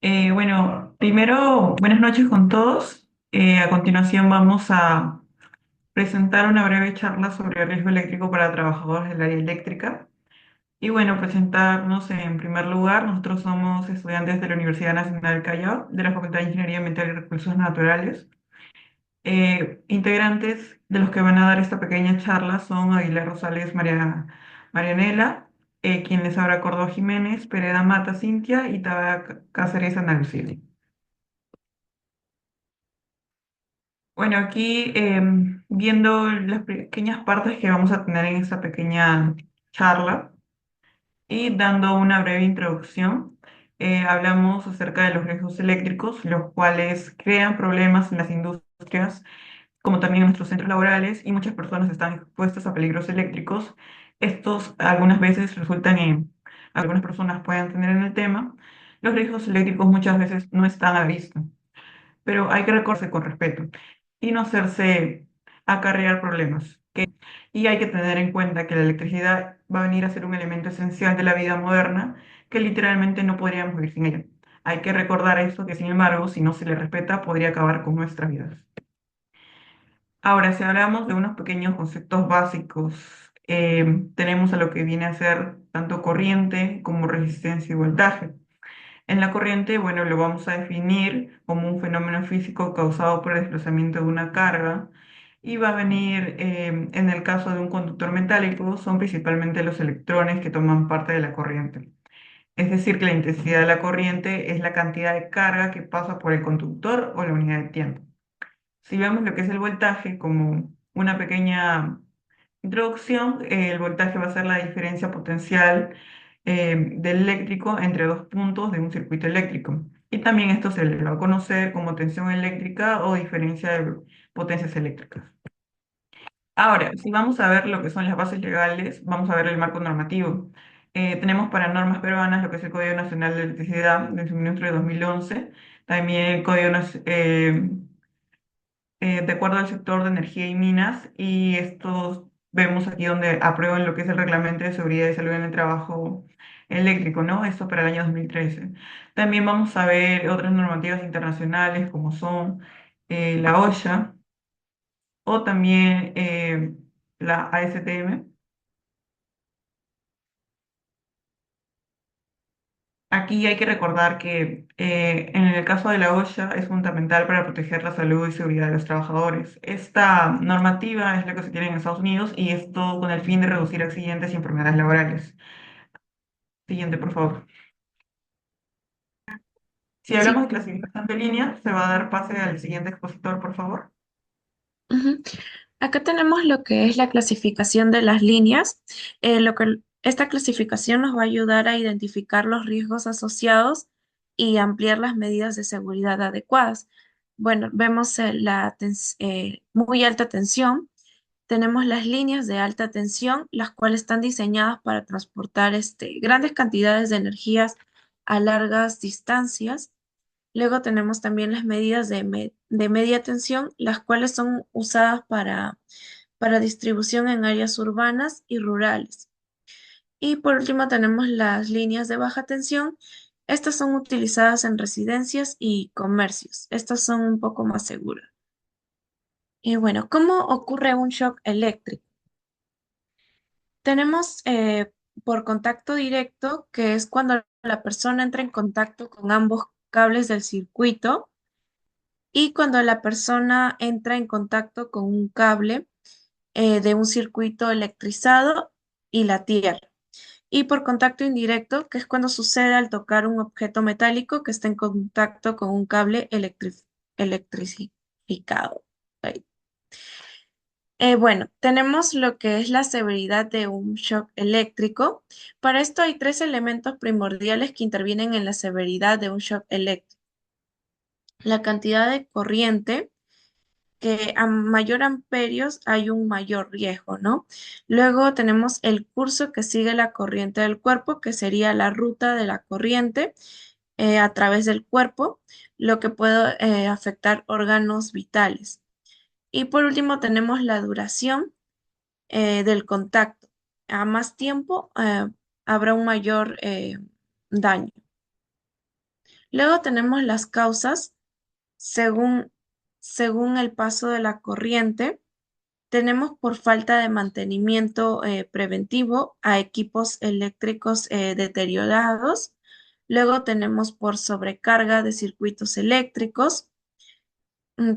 Primero, buenas noches con todos. A continuación vamos a presentar una breve charla sobre riesgo eléctrico para trabajadores del área eléctrica. Y bueno, presentarnos en primer lugar, nosotros somos estudiantes de la Universidad Nacional del Callao, de la Facultad de Ingeniería Ambiental y Recursos Naturales. Integrantes de los que van a dar esta pequeña charla son Aguilar Rosales Marianela, quien les habla Córdoba Jiménez, Pereda Mata Cintia y Taba Cáceres Ana Lucía. Bueno, aquí viendo las pequeñas partes que vamos a tener en esta pequeña charla y dando una breve introducción, hablamos acerca de los riesgos eléctricos, los cuales crean problemas en las industrias, como también en nuestros centros laborales, y muchas personas están expuestas a peligros eléctricos. Estos algunas veces resultan en, algunas personas pueden tener en el tema, los riesgos eléctricos muchas veces no están a la vista, pero hay que recordarse con respeto y no hacerse acarrear problemas. Y hay que tener en cuenta que la electricidad va a venir a ser un elemento esencial de la vida moderna que literalmente no podríamos vivir sin ella. Hay que recordar eso, que sin embargo, si no se le respeta, podría acabar con nuestras vidas. Ahora, si hablamos de unos pequeños conceptos básicos, tenemos a lo que viene a ser tanto corriente como resistencia y voltaje. En la corriente, bueno, lo vamos a definir como un fenómeno físico causado por el desplazamiento de una carga y va a venir, en el caso de un conductor metálico, son principalmente los electrones que toman parte de la corriente. Es decir, que la intensidad de la corriente es la cantidad de carga que pasa por el conductor o la unidad de tiempo. Si vemos lo que es el voltaje como una pequeña introducción, el voltaje va a ser la diferencia potencial del eléctrico entre dos puntos de un circuito eléctrico. Y también esto se le va a conocer como tensión eléctrica o diferencia de potencias eléctricas. Ahora, si vamos a ver lo que son las bases legales, vamos a ver el marco normativo. Tenemos para normas peruanas lo que es el Código Nacional de Electricidad del Suministro de 2011, también el Código de acuerdo al sector de energía y minas, y estos vemos aquí donde aprueban lo que es el Reglamento de Seguridad y Salud en el Trabajo Eléctrico, ¿no? Esto para el año 2013. También vamos a ver otras normativas internacionales como son la OSHA o también la ASTM. Aquí hay que recordar que en el caso de la OSHA es fundamental para proteger la salud y seguridad de los trabajadores. Esta normativa es la que se tiene en Estados Unidos y esto con el fin de reducir accidentes y enfermedades laborales. Siguiente, por favor. Si hablamos Sí. de clasificación de líneas, se va a dar pase al siguiente expositor, por favor. Ujú. Acá tenemos lo que es la clasificación de las líneas. Esta clasificación nos va a ayudar a identificar los riesgos asociados y ampliar las medidas de seguridad adecuadas. Bueno, vemos muy alta tensión. Tenemos las líneas de alta tensión, las cuales están diseñadas para transportar grandes cantidades de energías a largas distancias. Luego tenemos también las medidas de media tensión, las cuales son usadas para distribución en áreas urbanas y rurales. Y por último tenemos las líneas de baja tensión. Estas son utilizadas en residencias y comercios. Estas son un poco más seguras. Y bueno, ¿cómo ocurre un shock eléctrico? Tenemos por contacto directo, que es cuando la persona entra en contacto con ambos cables del circuito y cuando la persona entra en contacto con un cable de un circuito electrizado y la tierra. Y por contacto indirecto, que es cuando sucede al tocar un objeto metálico que está en contacto con un cable electrificado. Ahí. Bueno, tenemos lo que es la severidad de un shock eléctrico. Para esto hay tres elementos primordiales que intervienen en la severidad de un shock eléctrico. La cantidad de corriente, que a mayor amperios hay un mayor riesgo, ¿no? Luego tenemos el curso que sigue la corriente del cuerpo, que sería la ruta de la corriente a través del cuerpo, lo que puede afectar órganos vitales. Y por último tenemos la duración del contacto. A más tiempo habrá un mayor daño. Luego tenemos las causas según, según el paso de la corriente. Tenemos por falta de mantenimiento preventivo a equipos eléctricos deteriorados. Luego tenemos por sobrecarga de circuitos eléctricos.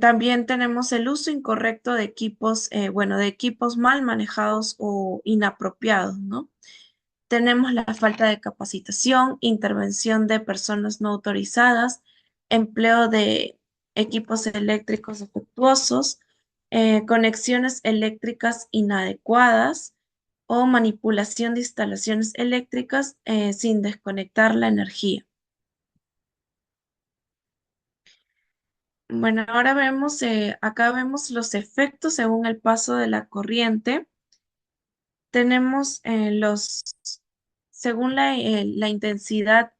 También tenemos el uso incorrecto de equipos, bueno, de equipos mal manejados o inapropiados, ¿no? Tenemos la falta de capacitación, intervención de personas no autorizadas, empleo de equipos eléctricos defectuosos, conexiones eléctricas inadecuadas o manipulación de instalaciones eléctricas sin desconectar la energía. Bueno, ahora vemos, acá vemos los efectos según el paso de la corriente. Tenemos según la intensidad,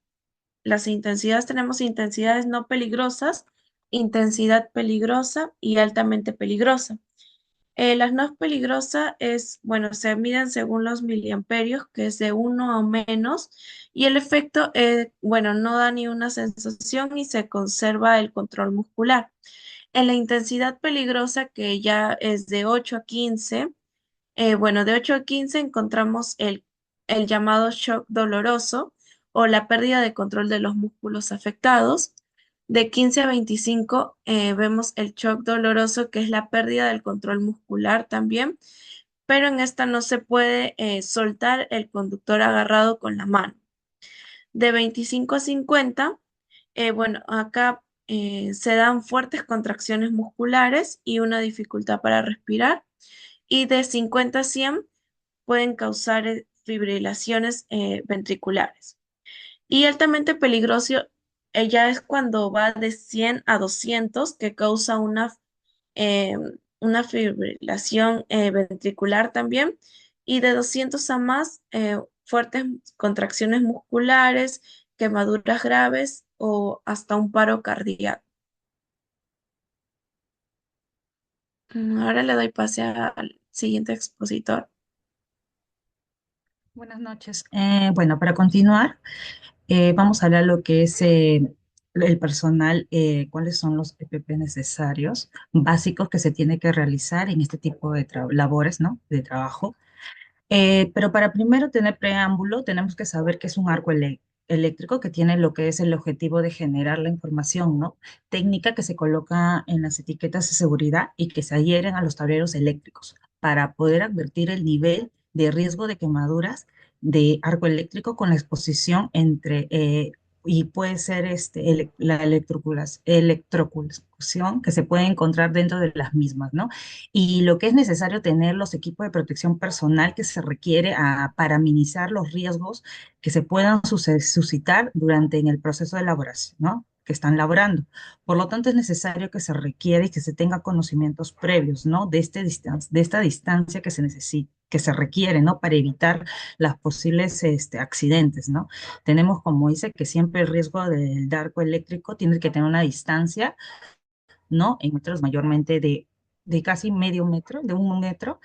las intensidades, tenemos intensidades no peligrosas, intensidad peligrosa y altamente peligrosa. Las no peligrosas es, bueno, se miden según los miliamperios, que es de uno o menos, y el efecto, bueno, no da ni una sensación y se conserva el control muscular. En la intensidad peligrosa, que ya es de 8 a 15, bueno, de 8 a 15 encontramos el llamado shock doloroso o la pérdida de control de los músculos afectados. De 15 a 25 vemos el shock doloroso, que es la pérdida del control muscular también, pero en esta no se puede soltar el conductor agarrado con la mano. De 25 a 50, bueno, acá se dan fuertes contracciones musculares y una dificultad para respirar. Y de 50 a 100 pueden causar fibrilaciones ventriculares. Y altamente peligroso ya es cuando va de 100 a 200, que causa eh, una fibrilación ventricular también. Y de 200 a más, fuertes contracciones musculares, quemaduras graves o hasta un paro cardíaco. Ahora le doy pase al siguiente expositor. Buenas noches. Bueno, para continuar, vamos a hablar lo que es el personal, cuáles son los EPP necesarios, básicos que se tiene que realizar en este tipo de labores, ¿no? De trabajo. Pero para primero tener preámbulo, tenemos que saber que es un arco eléctrico que tiene lo que es el objetivo de generar la información, ¿no? Técnica que se coloca en las etiquetas de seguridad y que se adhieren a los tableros eléctricos para poder advertir el nivel de riesgo de quemaduras de arco eléctrico con la exposición entre, y puede ser la electrocución que se puede encontrar dentro de las mismas, ¿no? Y lo que es necesario tener los equipos de protección personal que se requiere para minimizar los riesgos que se puedan suscitar durante en el proceso de elaboración, ¿no? Que están laborando. Por lo tanto, es necesario que se requiere y que se tenga conocimientos previos, ¿no? De esta distancia que se necesita que se requiere, ¿no? Para evitar las posibles accidentes, ¿no? Tenemos, como dice, que siempre el riesgo del arco eléctrico tiene que tener una distancia, ¿no? En metros mayormente de casi medio metro, de 1 metro,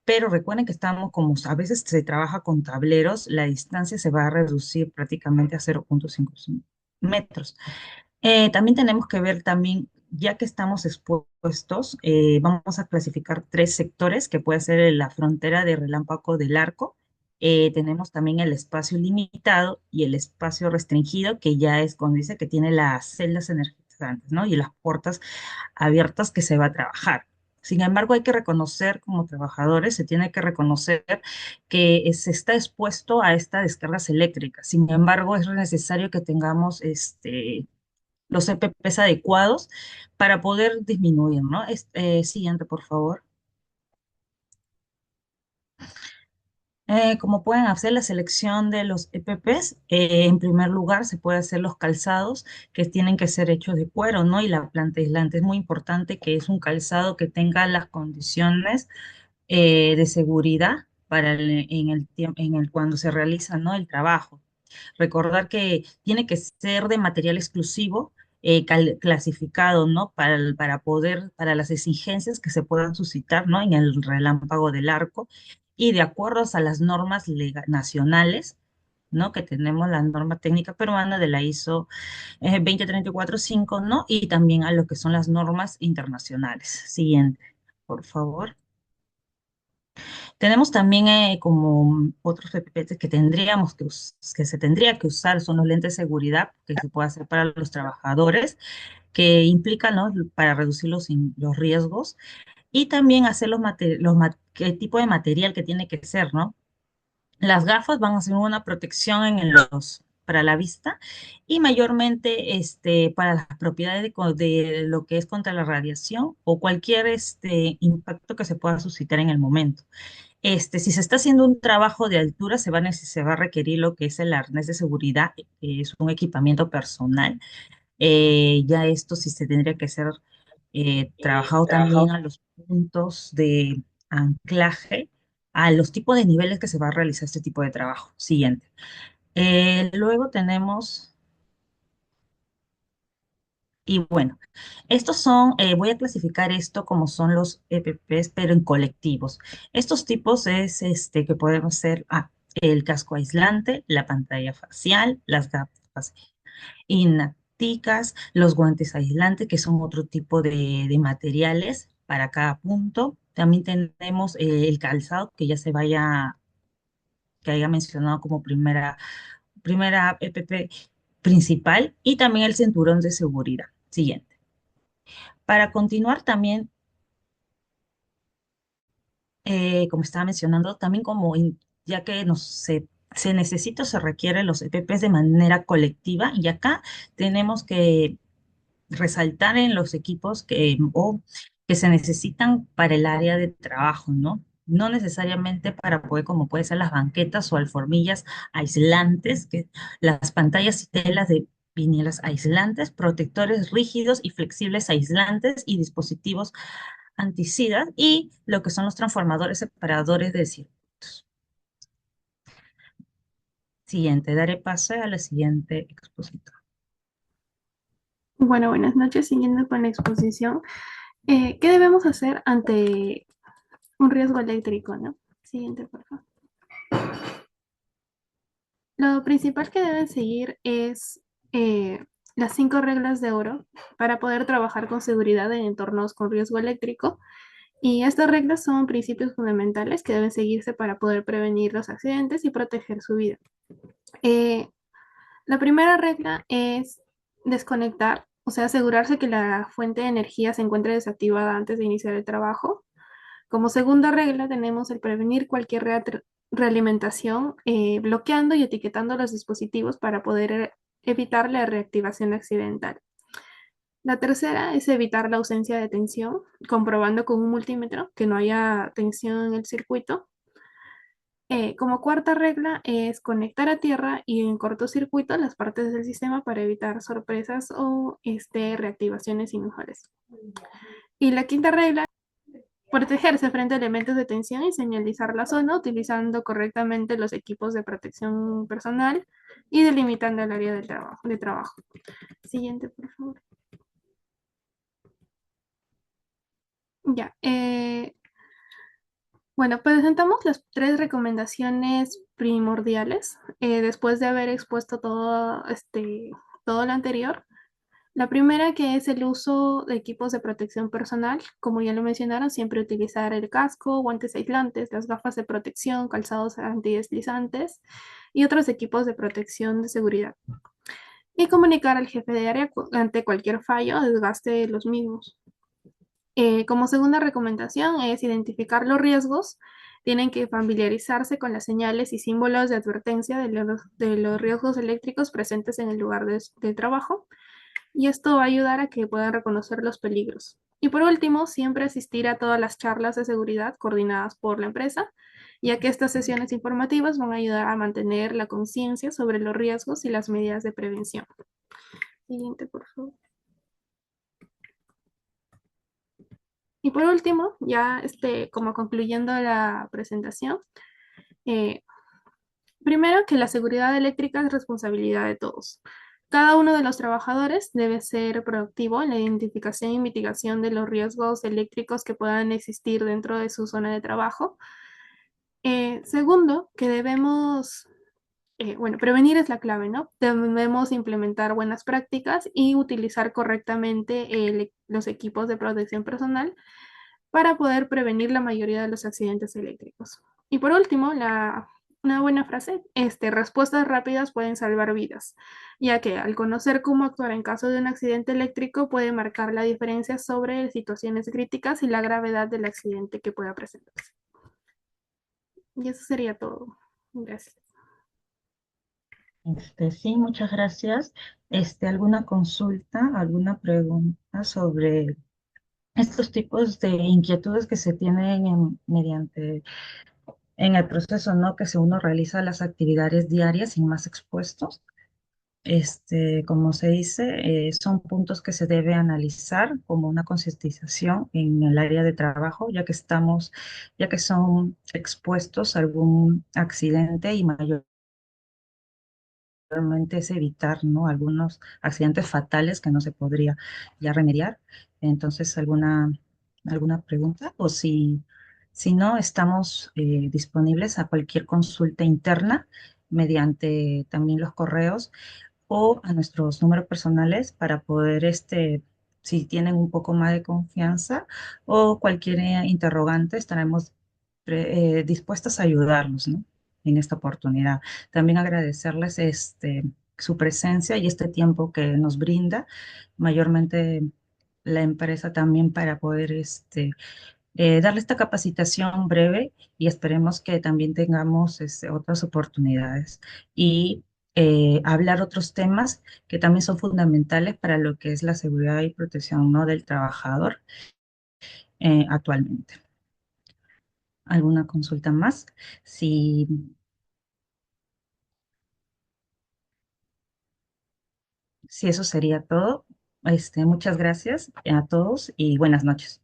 pero recuerden que estamos como a veces se trabaja con tableros, la distancia se va a reducir prácticamente a 0,55 metros. También tenemos que ver también, ya que estamos expuestos, vamos a clasificar tres sectores, que puede ser la frontera de relámpago del arco. Tenemos también el espacio limitado y el espacio restringido, que ya es cuando dice que tiene las celdas energizantes, ¿no? Y las puertas abiertas que se va a trabajar. Sin embargo, hay que reconocer como trabajadores, se tiene que reconocer que se está expuesto a estas descargas eléctricas. Sin embargo, es necesario que tengamos los EPPs adecuados para poder disminuir, ¿no? Siguiente, por favor. Como pueden hacer la selección de los EPPs, en primer lugar se puede hacer los calzados que tienen que ser hechos de cuero, ¿no? Y la planta aislante es muy importante que es un calzado que tenga las condiciones de seguridad para en el tiempo, cuando se realiza, ¿no? El trabajo. Recordar que tiene que ser de material exclusivo, clasificado, ¿no? Para poder, para las exigencias que se puedan suscitar, ¿no? En el relámpago del arco y de acuerdo a las normas nacionales, ¿no? Que tenemos la norma técnica peruana de la ISO 20345, ¿no? Y también a lo que son las normas internacionales. Siguiente, por favor. Tenemos también como otros PPPs que que se tendría que usar, son los lentes de seguridad que se puede hacer para los trabajadores, que implican, ¿no? Para reducir los riesgos y también hacer qué tipo de material que tiene que ser, ¿no? Las gafas van a ser una protección para la vista y mayormente para las propiedades de lo que es contra la radiación o cualquier impacto que se pueda suscitar en el momento. Si se está haciendo un trabajo de altura, se va a requerir lo que es el arnés de seguridad, que es un equipamiento personal. Ya esto sí se tendría que ser trabajado también a los puntos de anclaje, a los tipos de niveles que se va a realizar este tipo de trabajo. Siguiente. Luego tenemos, y bueno, voy a clasificar esto como son los EPPs, pero en colectivos. Estos tipos es que podemos ser el casco aislante, la pantalla facial, las gafas inápticas, los guantes aislantes, que son otro tipo de materiales para cada punto. También tenemos el calzado, que haya mencionado como primera EPP principal, y también el cinturón de seguridad. Siguiente. Para continuar también, como estaba mencionando, también ya que se necesita o se requieren los EPPs de manera colectiva, y acá tenemos que resaltar en los equipos que se necesitan para el área de trabajo, ¿no? No necesariamente para poder, como puede ser las banquetas o alformillas aislantes, las pantallas y telas de vinielas aislantes, protectores rígidos y flexibles aislantes y dispositivos anticidas y lo que son los transformadores separadores de circuitos. Siguiente, daré paso a la siguiente expositora. Bueno, buenas noches. Siguiendo con la exposición, ¿qué debemos hacer ante un riesgo eléctrico, no? Siguiente, por favor. Lo principal que deben seguir es las 5 reglas de oro para poder trabajar con seguridad en entornos con riesgo eléctrico. Y estas reglas son principios fundamentales que deben seguirse para poder prevenir los accidentes y proteger su vida. Eh, la primera regla es desconectar, o sea, asegurarse que la fuente de energía se encuentre desactivada antes de iniciar el trabajo. Como segunda regla tenemos el prevenir cualquier realimentación, bloqueando y etiquetando los dispositivos para poder evitar la reactivación accidental. La tercera es evitar la ausencia de tensión, comprobando con un multímetro que no haya tensión en el circuito. Como cuarta regla es conectar a tierra y en cortocircuito las partes del sistema para evitar sorpresas o reactivaciones inusuales. Y la quinta regla, protegerse frente a elementos de tensión y señalizar la zona utilizando correctamente los equipos de protección personal y delimitando el área de trabajo. Siguiente, por favor. Ya. Bueno, presentamos las 3 recomendaciones primordiales después de haber expuesto todo lo anterior. La primera que es el uso de equipos de protección personal. Como ya lo mencionaron, siempre utilizar el casco, guantes aislantes, las gafas de protección, calzados antideslizantes y otros equipos de protección de seguridad. Y comunicar al jefe de área ante cualquier fallo o desgaste de los mismos. Como segunda recomendación es identificar los riesgos. Tienen que familiarizarse con las señales y símbolos de advertencia de los riesgos eléctricos presentes en el lugar de trabajo, y esto va a ayudar a que puedan reconocer los peligros. Y por último, siempre asistir a todas las charlas de seguridad coordinadas por la empresa, ya que estas sesiones informativas van a ayudar a mantener la conciencia sobre los riesgos y las medidas de prevención. Siguiente, por favor. Y por último, ya como concluyendo la presentación, eh, primero que la seguridad eléctrica es responsabilidad de todos. Cada uno de los trabajadores debe ser proactivo en la identificación y mitigación de los riesgos eléctricos que puedan existir dentro de su zona de trabajo. Segundo, que debemos bueno, prevenir es la clave, ¿no? Debemos implementar buenas prácticas y utilizar correctamente los equipos de protección personal para poder prevenir la mayoría de los accidentes eléctricos. Y por último, una buena frase, respuestas rápidas pueden salvar vidas, ya que al conocer cómo actuar en caso de un accidente eléctrico puede marcar la diferencia sobre situaciones críticas y la gravedad del accidente que pueda presentarse. Y eso sería todo. Gracias. Sí, muchas gracias. ¿Alguna consulta, alguna pregunta sobre estos tipos de inquietudes que se tienen mediante en el proceso, ¿no? Que si uno realiza las actividades diarias y más expuestos? Como se dice, son puntos que se debe analizar como una concientización en el área de trabajo, ya que son expuestos a algún accidente y mayormente es evitar, ¿no? Algunos accidentes fatales que no se podría ya remediar. Entonces, ¿alguna pregunta? O si no, estamos disponibles a cualquier consulta interna mediante también los correos o a nuestros números personales para poder, si tienen un poco más de confianza o cualquier interrogante, estaremos dispuestas a ayudarlos, ¿no? En esta oportunidad. También agradecerles su presencia y este tiempo que nos brinda, mayormente la empresa también para poder darle esta capacitación breve y esperemos que también tengamos otras oportunidades y hablar otros temas que también son fundamentales para lo que es la seguridad y protección, ¿no? Del trabajador actualmente. ¿Alguna consulta más? Si, si eso sería todo, muchas gracias a todos y buenas noches.